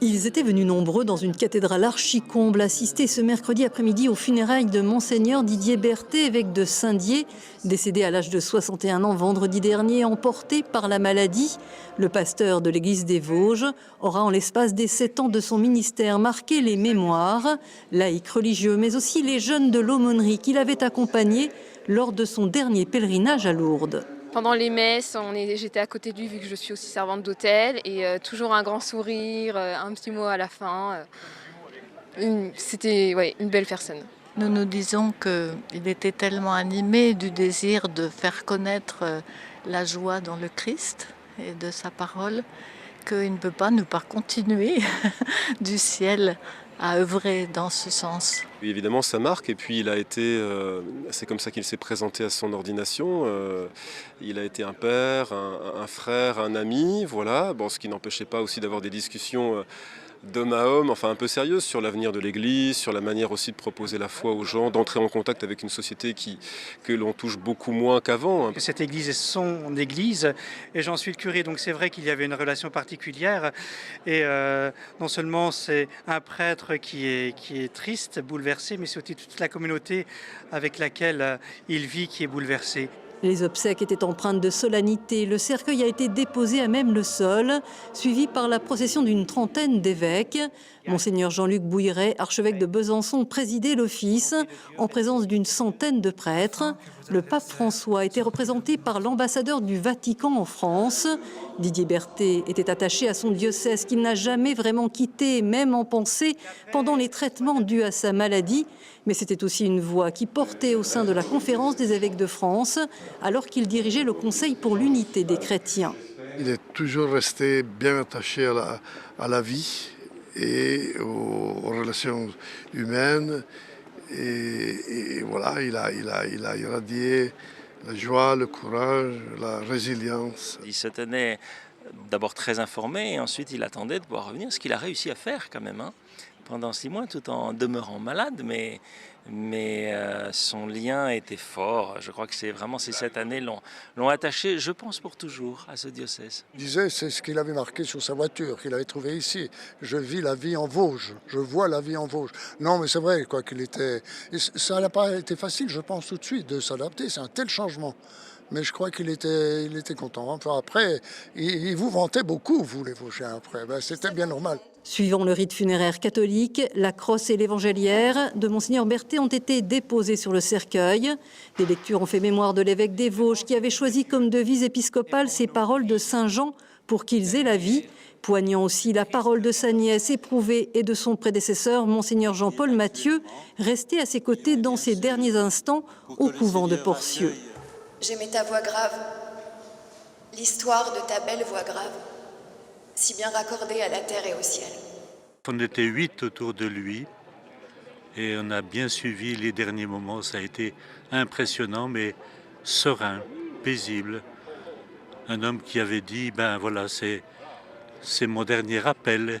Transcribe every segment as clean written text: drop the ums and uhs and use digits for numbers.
Ils étaient venus nombreux dans une cathédrale archi-comble assister ce mercredi après-midi aux funérailles de Monseigneur Didier Berthet, évêque de Saint-Dié, décédé à l'âge de 61 ans vendredi dernier, emporté par la maladie. Le pasteur de l'église des Vosges aura en l'espace des 7 ans de son ministère marqué les mémoires, laïcs religieux, mais aussi les jeunes de l'aumônerie qu'il avait accompagnés lors de son dernier pèlerinage à Lourdes. Pendant les messes, j'étais à côté de lui vu que je suis aussi servante d'hôtel et toujours un grand sourire, un petit mot à la fin. C'était une belle personne. Nous nous disons qu'il était tellement animé du désir de faire connaître la joie dans le Christ et de sa parole qu'il ne peut pas ne pas continuer du ciel à œuvrer dans ce sens. Oui, évidemment, ça marque. Et puis, il a été, c'est comme ça qu'il s'est présenté à son ordination. Il a été un père, un frère, un ami, voilà. Bon, ce qui n'empêchait pas aussi d'avoir des discussions d'homme à homme, enfin un peu sérieuses, sur l'avenir de l'Église, sur la manière aussi de proposer la foi aux gens, d'entrer en contact avec une société que l'on touche beaucoup moins qu'avant. Cette église est son église et j'en suis le curé, donc c'est vrai qu'il y avait une relation particulière. Et non seulement c'est un prêtre qui est triste, bouleversé, mais c'est aussi toute la communauté avec laquelle il vit qui est bouleversée. Les obsèques étaient empreintes de solennité. Le cercueil a été déposé à même le sol, suivi par la procession d'une trentaine d'évêques. Monseigneur Jean-Luc Bouilleret, archevêque de Besançon, présidait l'office en présence d'une centaine de prêtres. Le pape François était représenté par l'ambassadeur du Vatican en France. Didier Berthet était attaché à son diocèse qu'il n'a jamais vraiment quitté, même en pensée, pendant les traitements dus à sa maladie. Mais c'était aussi une voix qui portait au sein de la Conférence des évêques de France, alors qu'il dirigeait le Conseil pour l'unité des chrétiens. Il est toujours resté bien attaché à la vie et aux relations humaines. Et voilà, il a irradié la joie, le courage, la résilience. Il se tenait d'abord très informé et ensuite il attendait de pouvoir revenir, ce qu'il a réussi à faire quand même, pendant 6 mois, tout en demeurant malade, mais son lien était fort. Je crois que ces 7 années l'ont attaché, je pense, pour toujours à ce diocèse. Il disait, c'est ce qu'il avait marqué sur sa voiture, qu'il avait trouvé ici. Je vis la vie en Vosges, je vois la vie en Vosges. Non, mais c'est vrai, quoi, qu'il était... Ça n'a pas été facile, je pense, tout de suite, de s'adapter. C'est un tel changement. Mais je crois qu'il était content. Enfin, après, il vous vantait beaucoup, vous, les Vosgiens, après. C'était bien normal. Suivant le rite funéraire catholique, la crosse et l'évangéliaire de Monseigneur Berthet ont été déposés sur le cercueil. Des lectures ont fait mémoire de l'évêque des Vosges qui avait choisi comme devise épiscopale ces paroles de Saint Jean pour qu'ils aient la vie. Poignant aussi la parole de sa nièce éprouvée et de son prédécesseur, Monseigneur Jean-Paul Mathieu, resté à ses côtés dans ses derniers instants au couvent de Porcieux. J'aimais ta voix grave, l'histoire de ta belle voix grave, si bien raccordée à la terre et au ciel. On était 8 autour de lui et on a bien suivi les derniers moments. Ça a été impressionnant, mais serein, paisible. Un homme qui avait dit, voilà, c'est mon dernier appel.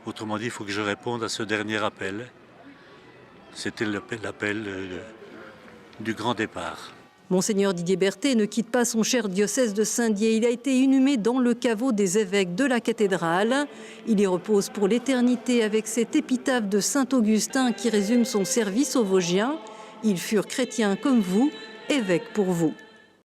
Autrement dit, il faut que je réponde à ce dernier appel. C'était l'appel du grand départ. Monseigneur Didier Berthet ne quitte pas son cher diocèse de Saint-Dié. Il a été inhumé dans le caveau des évêques de la cathédrale. Il y repose pour l'éternité avec cette épitaphe de saint Augustin qui résume son service aux Vosgiens. Ils furent chrétiens comme vous, évêques pour vous.